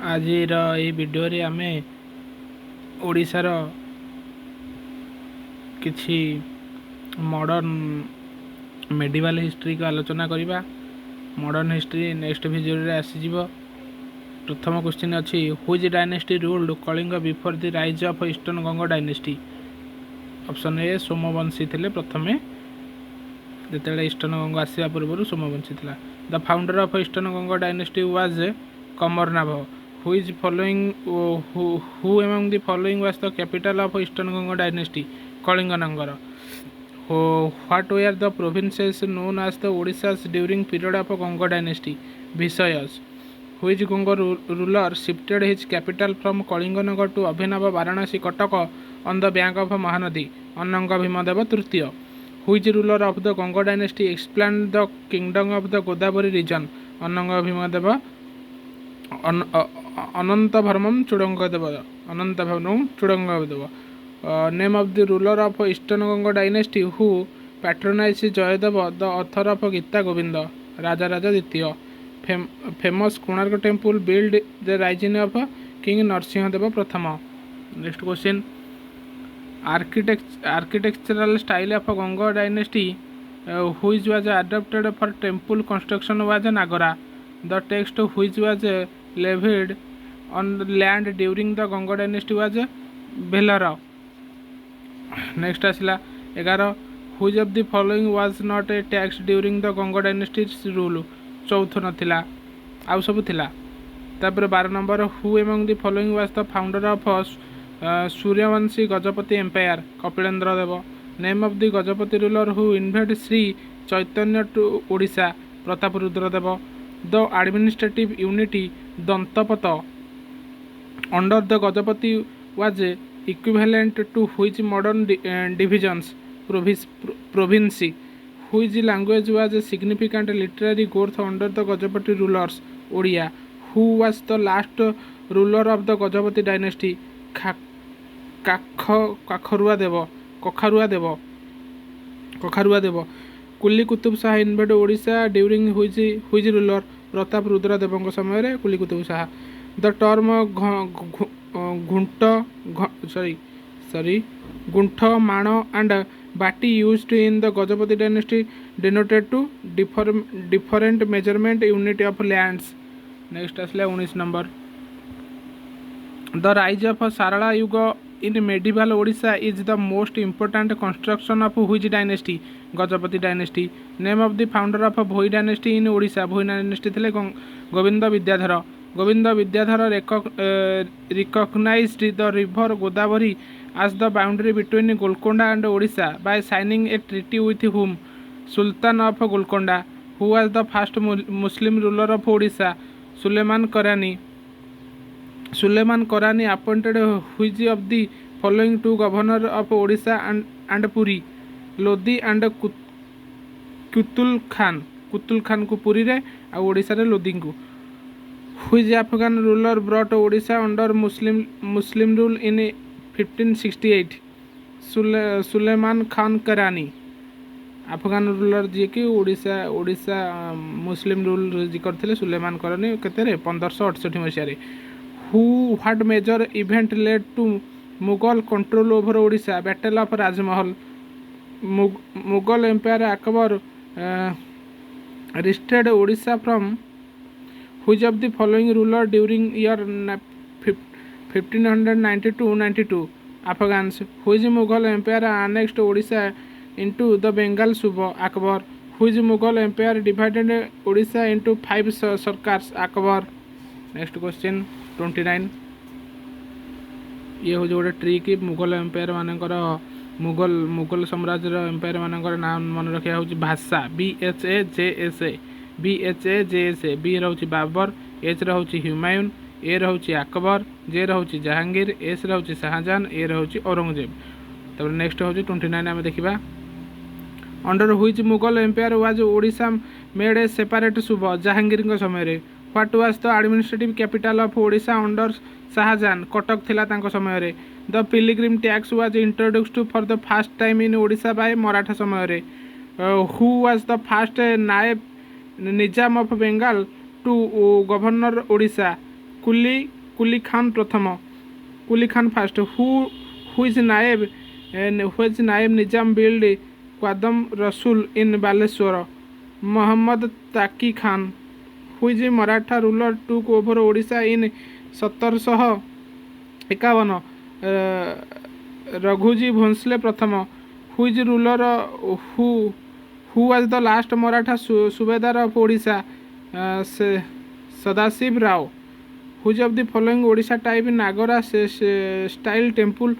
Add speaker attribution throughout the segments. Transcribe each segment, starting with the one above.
Speaker 1: आज वीडियो रे आमे ओडिशार किछि मॉडर्न मेडिवल हिस्ट्री को आलोचना करिबा। मॉडर्न हिस्ट्री नेक्स्ट वीडियो रे आसीजिवो। प्रथम क्वेश्चन अछि which dynasty ruled Kalinga before the rise of eastern Ganga dynasty. Option A Somavanshi थिले प्रथमे जेतेले ईस्टर्न गंगा आसीबा पूर्व सोमवंशी थिला। The founder of eastern Ganga dynasty was Kamarnabh. Which following who among the following was the capital of Eastern Ganga dynasty? Kalinga Nagara. What were the provinces known as the Odishas during period of Ganga dynasty? Visayas. Which Ganga ruler shifted his capital from Kalinganagar to Abhinava Varanasi Kataka on the bank of Mahanadi? Annanga Bhimadeva Tritiya. Which ruler of the Ganga dynasty expanded the kingdom of the Godavari region? Annanga Bhimadeva Anant Varman Chodangadev. Anant Varman Chodangadev. Name of the ruler of eastern Ganga dynasty who patronize Jayadev the author of Gita Govind. Raja Raja द्वितीय। Famous Konark temple build the rising of king Narasimhadev प्रथम। Next question architectural style of Ganga dynasty which was adopted for temple construction was Nagara. The text which was levied on land during the Ganga dynasty was Velara. Next आसला 11 which of the following was not a tax during the Ganga dynasty's rule। चौथ नथिला आउ सब थिला। तापर 12 नंबर who among the following was the founder of Suryavanshi Gajapati empire। Kapilendra Deva. name of the Gajapati ruler who invaded Sri Chaitanya to Odisha। Pratap Rudra Deva. the administrative unity Dantapata under the Gajapati was equivalent to which modern divisions province। Which language was a significant literary growth under the Gajapati rulers? Odia। Who was the last ruler of the Gajapati dynasty? Kakharua Dev। Quli Qutub Shah invade Odisha during whose ruler? Pratap Rudra Dev समय Quli Qutub Shah. The term guntha mana and bati used in the Gajapati dynasty denoted to different measurement unit of lands. Next आसला 19 number the rise of Sarala yuga in medieval Odisha is the most important construction of which dynasty? Gajapati dynasty। name of the founder of Bhoi dynasty in Odisha? Bhoi dynasty thile Govinda Vidyadhara। Govinda Vidyadhara recognized the river Godavari as the boundary between Golconda and Odisha by signing a treaty with whom? Sultan of Golconda। who was the first Muslim ruler of Odisha? Suleiman Korani। Suleiman Korani appointed which of the following two governor of Odisha and Puri? Lodi and Kutul Khan। Kutul Khan को पुरी रे आ ओडिशा रे लोदी को। Which Afghan ruler brought Odisha under Muslim rule in 1568? Suleman Khan करानी। Afghan ruler जी कि ओडिशा मुस्लिम rule जी करथिले सुलेमान करानी केते रे 1568 मसिया रे। What major event led to Mughal control over Odisha? Battle of Rajmahal। Mughal Empire Akbar wrested Odisha from which of the following ruler during year 1592-92? Afghans। Which Mughal Empire annexed Odisha into the Bengal Suba? Akbar। Which Mughal Empire divided Odisha into 5 sarkars? Akbar। Next question 29 ये हूँ गोटे tree कि Mughal empire मानकर मुगल साम्राज्य empire मानकर नाम मन रखा हूँ भाषा BHAJSA। बी रही बाबर एच रही हुमायून ए रही अकबर जे रही जहांगीर एस रही शाहजहान ए रही औरंगजेब। तब नेक्स्ट हूँ 29 आम देखा under which Mughal empire was Odisha made a separate सूबा? जहांगीर समय। What was the administrative capital of Odisha under Shahjahan? Cuttack थिला तांको समय रे। The pilgrim tax was introduced for the first time in Odisha by Maratha समय रे। Who was the first नायब निजाम of Bengal to governor Odisha? Quli Khan प्रथम कुली खान फास्ट हुइज नायब निजाम build क्वादम रसूल इन Baleswar Mohammad Taqi Khan whose Maratha ruler took over Odisha in 1751 Raghuji Bhonsle प्रथम whose ruler who was the last Maratha subedar of Odisha Sadashiv Rao whose of the following Odisha type Nagara style temple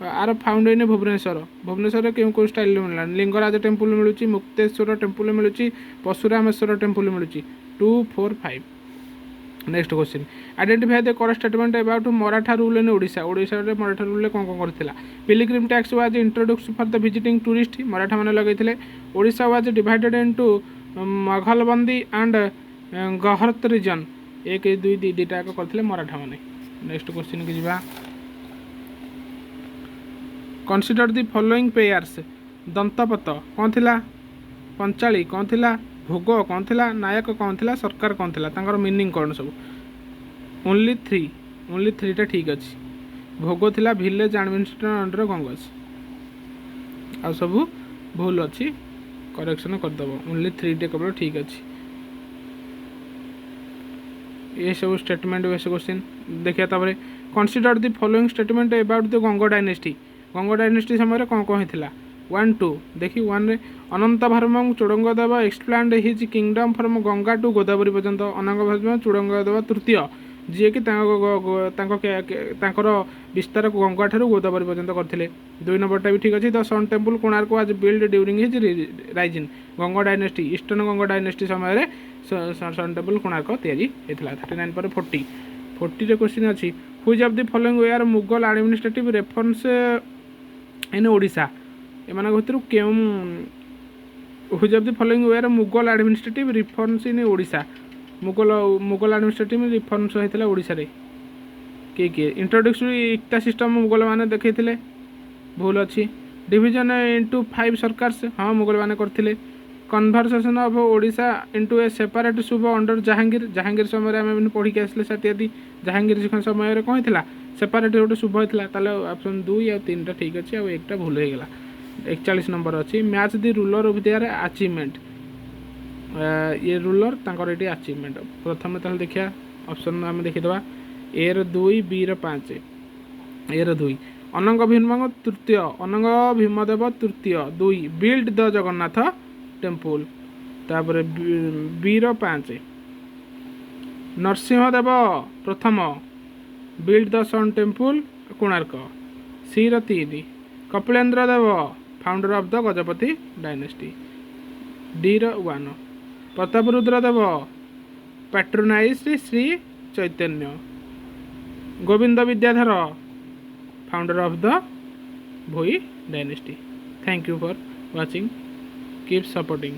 Speaker 1: are found in Bhubaneswar क्यों style मिलला Lingaraj temple मिलूँ Mukteshwar temple मिलूँ Parshurameshwar temple मिलूँ 2 4 5 next question identify the correct statement about Maratha rule in Odisha Odisha Maratha rule कौन कौन करथिला pilgrim tax was introduced for the visiting tourist Maratha माने लगैथिले Odisha was divided into Mughalbandi and Garhjat region 1 2 2टा करथिले मराठा माने नेक्स्ट क्वेश्चन के जिबा कंसीडर द फॉलोइंग पेयर्स दंतपत कौन थिला पंचाली कौन थिला भोग कौन थिला नायक कौन थिला सरकार कौन थिला तांकर मीनिंग कौन सब ओनली 3टा ठीक अच्छी भोग थिला विलेज एडमिनिस्ट्रेटर अंडर कांग्रेस आ सब भूल अच्छी करेक्शन करदेव ओनली 3टे केवल ठीक अच्छी ये सब स्टेटमेंट वैसे क्वेश्चन देखिए तापर consider the following statement about the Ganga dynasty समय कौन कौन होता 1 2 देखी 1 रे Anant Varma Chodagangadev expanded his kingdom from Ganga to Godavari पर्यंत अनंत भर्म चुड़ंगदेव तृतीय जी कि विस्तार गंगा ठार गोदावरी पर्यंत करते 2 नंबरटा भी ठीक अच्छे द सन टेम्पल कोणार्क आज build during his rising Ganga dynasty eastern Ganga dynasty समय सन टेम्पल कोणार्क तैयारी होता 39 पर 40 क्वेश्चन अच्छी which of the following were Mughal administrative reference in Odisha एम भर क्यों which of the following were Mughal administrative reforms in Odisha Mughal administrative reforms होता ओडिशा रे किए इंट्रोड्यूस इक्ता सिस्टम मुगल मैंने देखते भूल अच्छी डिविजन इंटू 5 सरकार्स हाँ मुगल मैंने करते conversation of Odisha into A separate सूब अंडर जहांगीर समय आम पढ़ी आसले साथी जहांगीर समय कौन होता सेपरेट गोटे सूब होता ऑप्शन 2 या 3टा ठीक अच्छे आ 1टा भूल हो गला 41 नंबर अच्छी match the ruler of their achievement ये रूलर तांकर ये अचीवमेंट प्रथम ताल देखिया ऑप्शन आम देखीदे ए 2 बी 5 ए 2 अनंग भीम तृतीय अनंग भीमदेव तृतीय 2 बिल्ड द जगन्नाथ टेम्पल तापर बी 5 नरसिंहदेव प्रथम build the sun temple Konark C 3 Kapilendra Deva founder of the Gajapati dynasty D 1 Prataparudra Deva patronize Shri Chaitanya Govinda Vidyadhara founder of the Bhoi dynasty thank you for watching keep supporting.